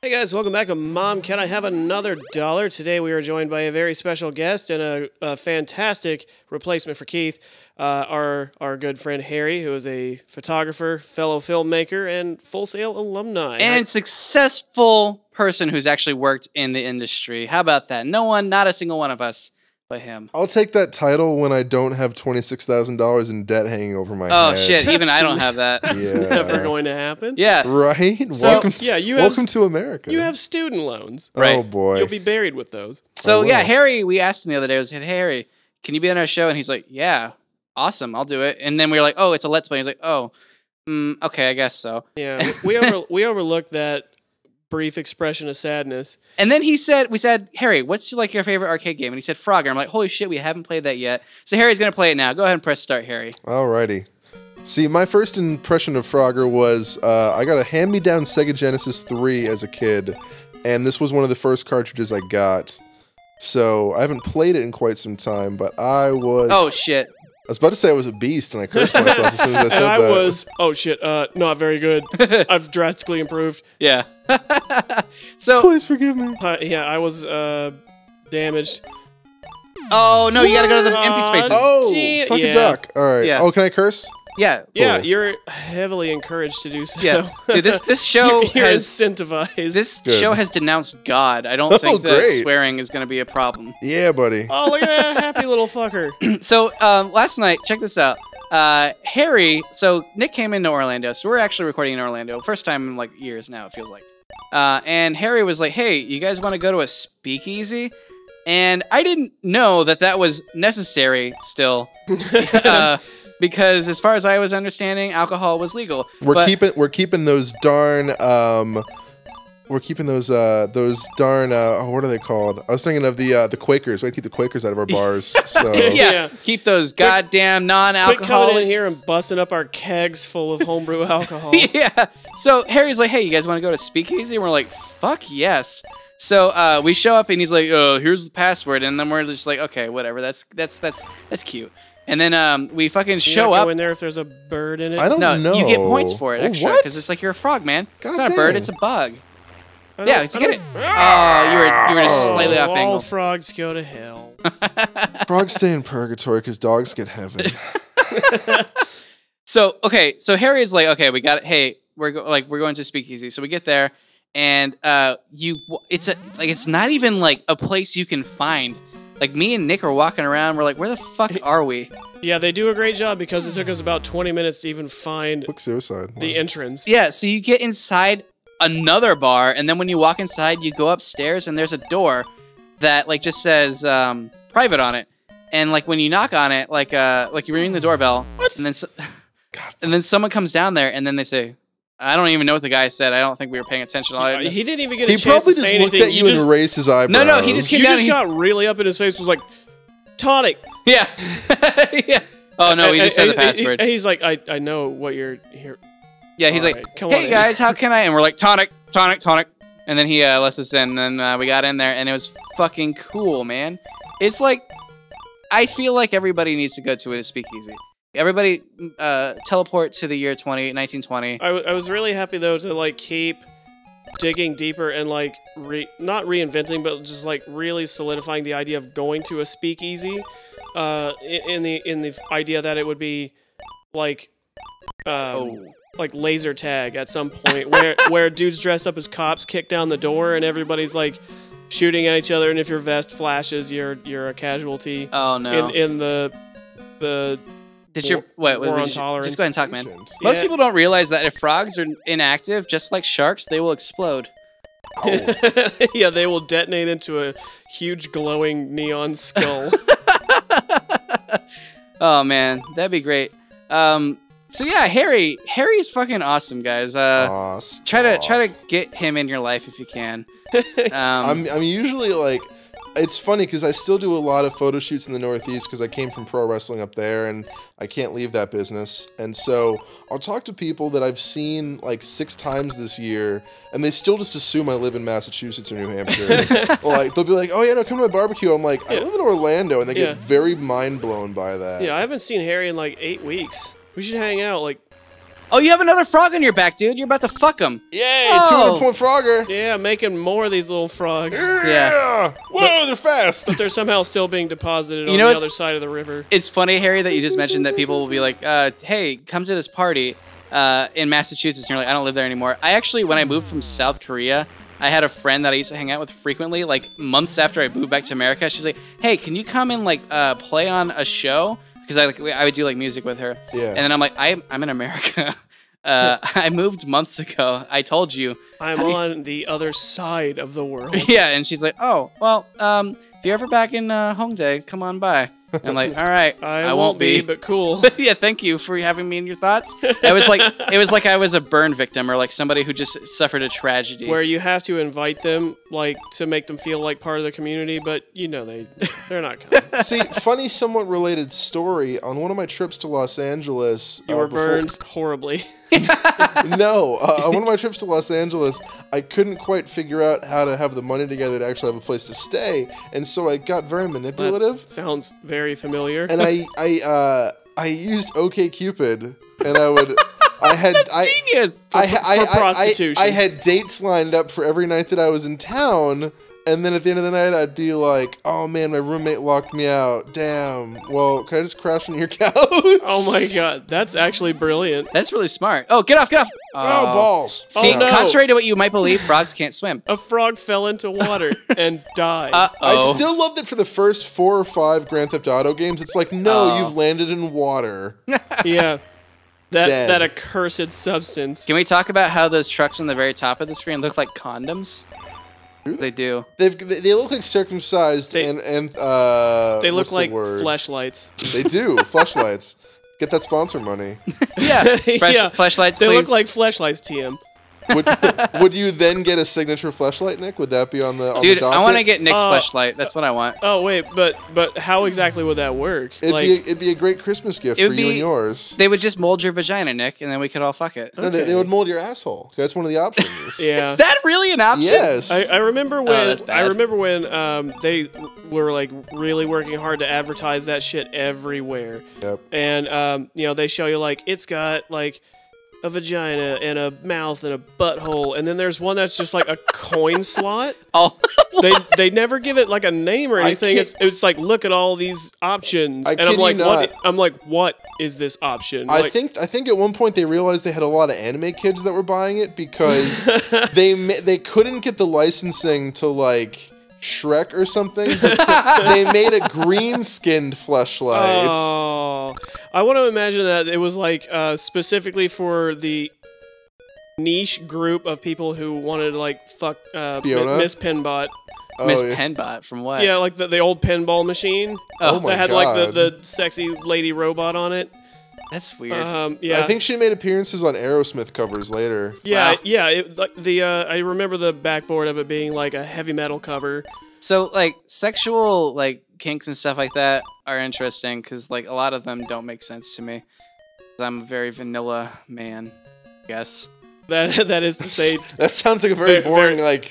Hey guys, welcome back to Mom, Can I Have Another Dollar? Today we are joined by a very special guest and a fantastic replacement for Keith, our good friend Harry, who is a photographer, fellow filmmaker, and Full Sail alumni. And successful person who's actually worked in the industry. How about that? No one, not a single one of us, but him. I'll take that title when I don't have $26,000 in debt hanging over my head. Oh shit, even I don't have that. That's never going to happen. Yeah. Right? So, welcome to America. You have student loans. Right. Oh boy. You'll be buried with those. So yeah, Harry, we asked him the other day, I said, hey, Harry, can you be on our show? And he's like, yeah, awesome, I'll do it. And then we were like, oh, it's a Let's Play. He's like, oh, okay, I guess so. Yeah, we overlooked that brief expression of sadness. And then we said, Harry, what's like your favorite arcade game? And he said Frogger. I'm like, holy shit, we haven't played that yet. So Harry's gonna play it now. Go ahead and press start, Harry. Alrighty. See, my first impression of Frogger was I got a hand-me-down Sega Genesis 3 as a kid, and this was one of the first cartridges I got. So I haven't played it in quite some time, but I was... Oh shit. I was about to say I was a beast, and I cursed myself as soon as I said that. I was, oh shit, not very good. I've drastically improved. Yeah. So please forgive me. Yeah, I was damaged. Oh no, you gotta go to the empty spaces. Oh, fucking duck. All right. Yeah. Oh, can I curse? Yeah. Cool. Yeah, you're heavily encouraged to do so. Yeah. Dude, this show you're has incentivized. This Good. show has denounced God. I don't think that great. swearing is going to be a problem. Yeah, buddy. Oh, look at that happy little fucker. So last night, check this out. Harry, so Nick came into Orlando, so we're actually recording in Orlando. First time in like years now, it feels like. And Harry was like, hey, you guys want to go to a speakeasy? And I didn't know that that was necessary still. Because as far as I was understanding, alcohol was legal. We're keeping those darn what are they called? I was thinking of the Quakers. We keep the Quakers out of our bars. So yeah, keep those goddamn non-alcoholic. Quit coming in here and busting up our kegs full of homebrew alcohol. Yeah. So Harry's like, hey, you guys want to go to speakeasy? And we're like, fuck yes. So we show up and he's like, oh, here's the password. And then we're just like, okay, whatever. That's cute. And then we fucking show up. Go in there if there's a bird in it. I don't know. You get points for it Oh, extra what? because it's like you're a frog, man. God it's not a dang. bird, it's a bug. Yeah, you get it. Oh, you were just slightly off all angle. frogs go to hell. Frogs stay in purgatory because dogs get heaven. So Harry is like, okay, we got it. Hey, we're going to speakeasy. So we get there, and it's not even like a place you can find. Like, me and Nick are walking around. We're like, where the fuck are we? Yeah, they do a great job because it took us about 20 minutes to even find Quick suicide. the entrance. Yeah, so you get inside another bar, and then when you walk inside, you go upstairs, and there's a door that, like, just says private on it. And, like, when you knock on it, like you ring the doorbell, and then someone comes down there, and then they say, I don't even know what the guy said. I don't think we were paying attention. He didn't even get a He chance probably to just say looked anything. at you and raised his eyebrows. No, he just came You down just got really up in his face. Was like, tonic. Yeah. Yeah. Oh, no, he just said the password. And he's like, I know what you're here. Yeah, he's All like, right, come hey, on in." guys, how can I? And we're like, tonic. And then he lets us in, and then we got in there, and it was fucking cool, man. It's like, I feel like everybody needs to go to a speakeasy. Everybody teleport to the year 1920. I was really happy, though, to, like, keep digging deeper and, like, not reinventing, but just, like, really solidifying the idea of going to a speakeasy in the idea that it would be, like, like laser tag at some point where dudes dressed up as cops kick down the door and everybody's, like, shooting at each other, and if your vest flashes, you're a casualty. Oh, no. In the Did your what? war on Just tolerance. go ahead and talk, man. Yeah. Most people don't realize that if frogs are inactive, just like sharks, they will explode. Yeah, they will detonate into a huge glowing neon skull. Oh man, that'd be great. So yeah, Harry's fucking awesome, guys. Try to get him in your life if you can. I'm usually like, it's funny because I still do a lot of photo shoots in the Northeast because I came from pro wrestling up there and I can't leave that business. And so I'll talk to people that I've seen like 6 times this year and they still just assume I live in Massachusetts or New Hampshire. Like, they'll be like, oh yeah, no, come to my barbecue. I'm like, I live in Orlando, and they get very mind blown by that. Yeah, I haven't seen Harry in like 8 weeks. We should hang out. Like, Oh, you have another frog on your back, dude. You're about to fuck him. Yay, Oh. 200-point Frogger. Yeah, making more of these little frogs. Yeah. Whoa, they're fast. But they're somehow still being deposited on know, the it's- other side of the river. It's funny, Harry, that you just mentioned that people will be like, hey, come to this party in Massachusetts. And you're like, I don't live there anymore. I actually, when I moved from South Korea, I had a friend that I used to hang out with frequently, like months after I moved back to America. She's like, hey, can you come and like play on a show? Because I would do like music with her. Yeah. And then I'm like, I'm in America. I moved months ago. I told you. I'm on the other side of the world. Yeah, and she's like, oh, well, if you're ever back in Hongdae, come on by. And I'm like, all right, I won't be. but cool. Yeah, thank you for having me in your thoughts. It was like I was a burn victim or like somebody who just suffered a tragedy. Where you have to invite them, like, to make them feel like part of the community, but you know they're not coming. See, funny, somewhat related story. On one of my trips to Los Angeles, You were burned horribly. No, on one of my trips to Los Angeles, I couldn't quite figure out how to have the money together to actually have a place to stay, and so I got very manipulative. Sounds very familiar. And I used OkCupid, and I had Genius. prostitution. I had dates lined up for every night that I was in town. And then at the end of the night, I'd be like, oh man, my roommate locked me out. Damn. Well, can I just crash on your couch? Oh my god, that's actually brilliant. That's really smart. Oh, get off, get off. Oh, balls. See, Oh, no. contrary to what you might believe, frogs can't swim. A frog fell into water and died. I Uh-oh. still loved it for the first 4 or 5 Grand Theft Auto games. It's like, no, Oh. you've landed in water. Yeah. Dead. That accursed substance. Can we talk about how those trucks on the very top of the screen look like condoms? They do. They look like circumcised They they look like fleshlights. They do. Fleshlights. Get that sponsor money. Yeah. Yeah. Fleshlights, They please. look like fleshlights, TM. Would you then get a signature fleshlight, Nick? Would that be on the Dude, the I want to docket? get Nick's fleshlight. That's what I want. Oh wait, but how exactly would that work? It'd be a great Christmas gift It for would you be- and yours. They would just mold your vagina, Nick, and then we could all fuck it. No, they would mold your asshole. That's one of the options. Yeah. Is that really an option? Yes. I remember when that's bad. they were like really working hard to advertise that shit everywhere. Yep. And they show you like it's got like a vagina and a mouth and a butthole, and then there's one that's just like a coin slot. Oh, They never give it like a name or I anything. can't- It's like look at all these options, I and kid I'm you like not. what? I'm like what is this option? I Like, think at one point they realized they had a lot of anime kids that were buying it because they couldn't get the licensing to like Shrek or something. But they made a green-skinned fleshlight. Oh, I want to imagine that it was like specifically for the niche group of people who wanted to like fuck Fiona? Miss Pinbot. Oh, Miss yeah. Penbot from what? Yeah, like the old pinball machine. Oh my that had God. like the sexy lady robot on it. That's weird. Yeah, I think she made appearances on Aerosmith covers later. Yeah, Wow. yeah. It, like I remember the backboard of it being like a heavy metal cover. So, like, sexual, like, kinks and stuff like that are interesting because, like, a lot of them don't make sense to me. 'Cause I'm a very vanilla man, I guess. That is to say, That sounds like a very Very- boring like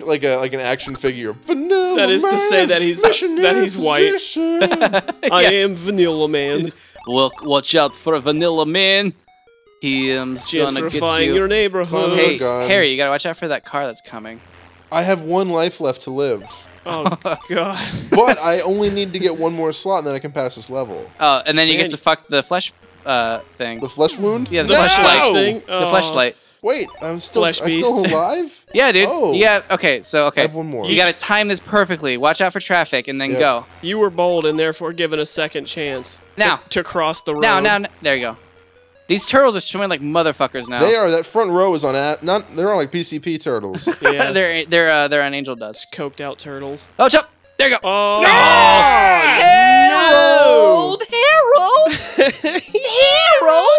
an action figure. Vanilla That is to say man, that he's missionary white. physician. I am Vanilla Man, Well, watch out for a vanilla man. He's gonna get gentrifying you. your neighborhood. Hey, God. Harry, you gotta watch out for that car that's coming. I have 1 life left to live, Oh God. but I only need to get 1 more slot, and then I can pass this level. Oh, and then you Man. get to fuck the flesh thing. The flesh wound? Yeah, the The fleshlight. flesh thing? The Oh. fleshlight. Wait, I'm still Flesh beast. alive? Yeah, dude. Oh. Yeah. Okay. So okay. I have 1 more. You gotta time this perfectly. Watch out for traffic, and then Yep. go. You were bold and therefore given a second chance Now. to cross the road. Now. There you go. These turtles are swimming like motherfuckers now. They are. That front row is on. They're on like PCP turtles. Yeah, they're on angel dust. coked out turtles. Oh, jump! There you go. Oh, Harold! Harold! Harold!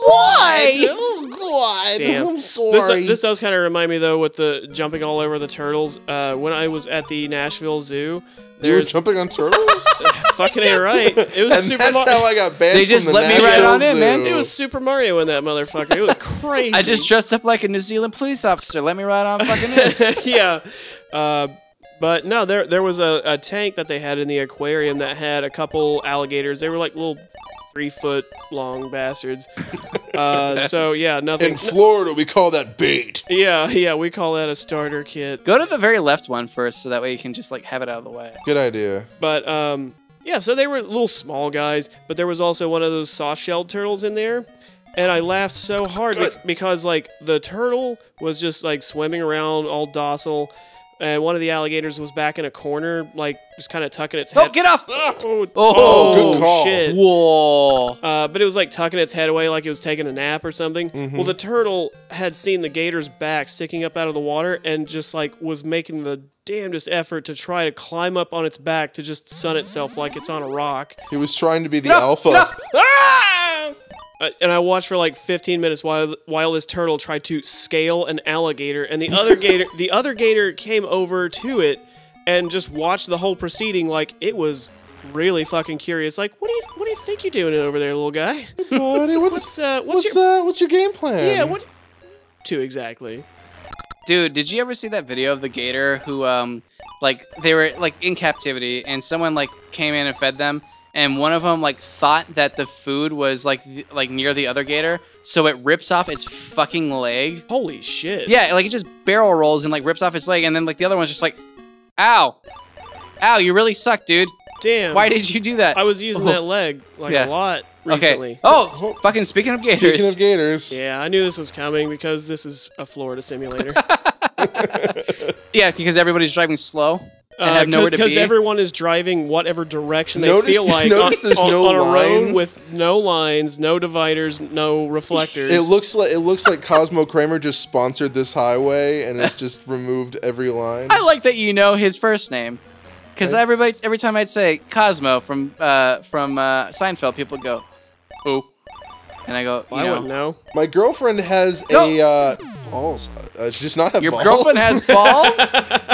Why? Oh God! Damn. I'm sorry. This does kind of remind me though with the jumping all over the turtles. When I was at the Nashville Zoo, You were there's jumping on turtles? fucking ain't right. It was And Super that's Mario. how I got banned They just from the let me right Nashville on in, man. Zoo. It was Super Mario in that motherfucker. It was crazy. I just dressed up like a New Zealand police officer. Let me ride on fucking in. yeah. But no, there was a tank that they had in the aquarium that had a couple alligators. They were like little 3-foot long bastards. So yeah, nothing. In Florida, we call that bait. Yeah, we call that a starter kit. Go to the very left one first, so that way you can just like have it out of the way. Good idea. But yeah, so they were little small guys, but there was also one of those soft-shelled turtles in there, and I laughed so hard because like the turtle was just like swimming around all docile, and one of the alligators was back in a corner, like just kind of tucking its head. Oh, get off! Oh, good call. Shit! Whoa! But it was like tucking its head away, like it was taking a nap or something. Well, the turtle had seen the gator's back sticking up out of the water, and just like was making the damnedest effort to try to climb up on its back to just sun itself like it's on a rock. He was trying to be the alpha. Ah! And I watched for like 15 minutes while this turtle tried to scale an alligator, and the other gator came over to it and just watched the whole proceeding like it was really fucking curious. Like, what do you think you're doing over there, little guy? Buddy, what's your game plan? Yeah, what to exactly? Dude, did you ever see that video of the gator who like they were like in captivity and someone like came in and fed them? And one of them like thought that the food was like near the other gator, so it rips off its fucking leg. Holy shit! Yeah, like it just barrel rolls and like rips off its leg, and then like the other one's just like, "Ow, ow, you really suck, dude. Damn. Why did you do that?" I was using that leg like a lot recently. Okay. Oh, fucking speaking of gators. Speaking of gators. Yeah, I knew this was coming because this is a Florida simulator. Yeah, because everybody's driving slow. And have nowhere to be. Because everyone is driving whatever direction they feel like there's no on a road lines. with no lines, no dividers, no reflectors. It looks like Cosmo Kramer just sponsored this highway and has just removed every line. I like that you know his first name, because every time I'd say Cosmo from Seinfeld, people go, "Oh," and I go, I wouldn't know. My girlfriend has a balls. She does not have Your balls. girlfriend has balls?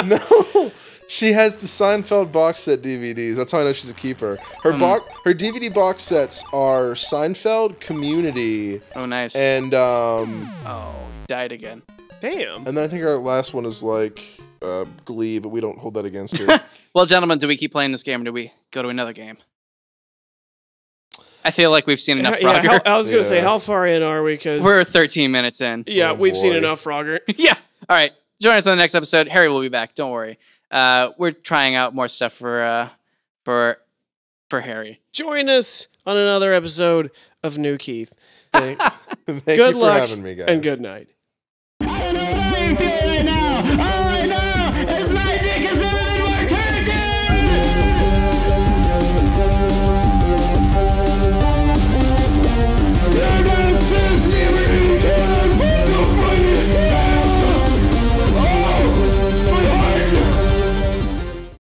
No. She has the Seinfeld box set DVDs. That's how I know she's a keeper. Her DVD box sets are Seinfeld, Community. Oh, nice. And Died again. Damn. And then I think our last one is like Glee, but we don't hold that against her. Well, gentlemen, do we keep playing this game, or do we go to another game? I feel like we've seen enough Frogger. Yeah, I was gonna say, how far in are we? Because we're 13 minutes in. Yeah, we've seen enough Frogger. Yeah. All right. Join us on the next episode. Harry will be back. Don't worry. We're trying out more stuff for Harry. Join us on another episode of New Keith. Thank Good you luck for having me, guys. And good night. I don't know how you feel right now.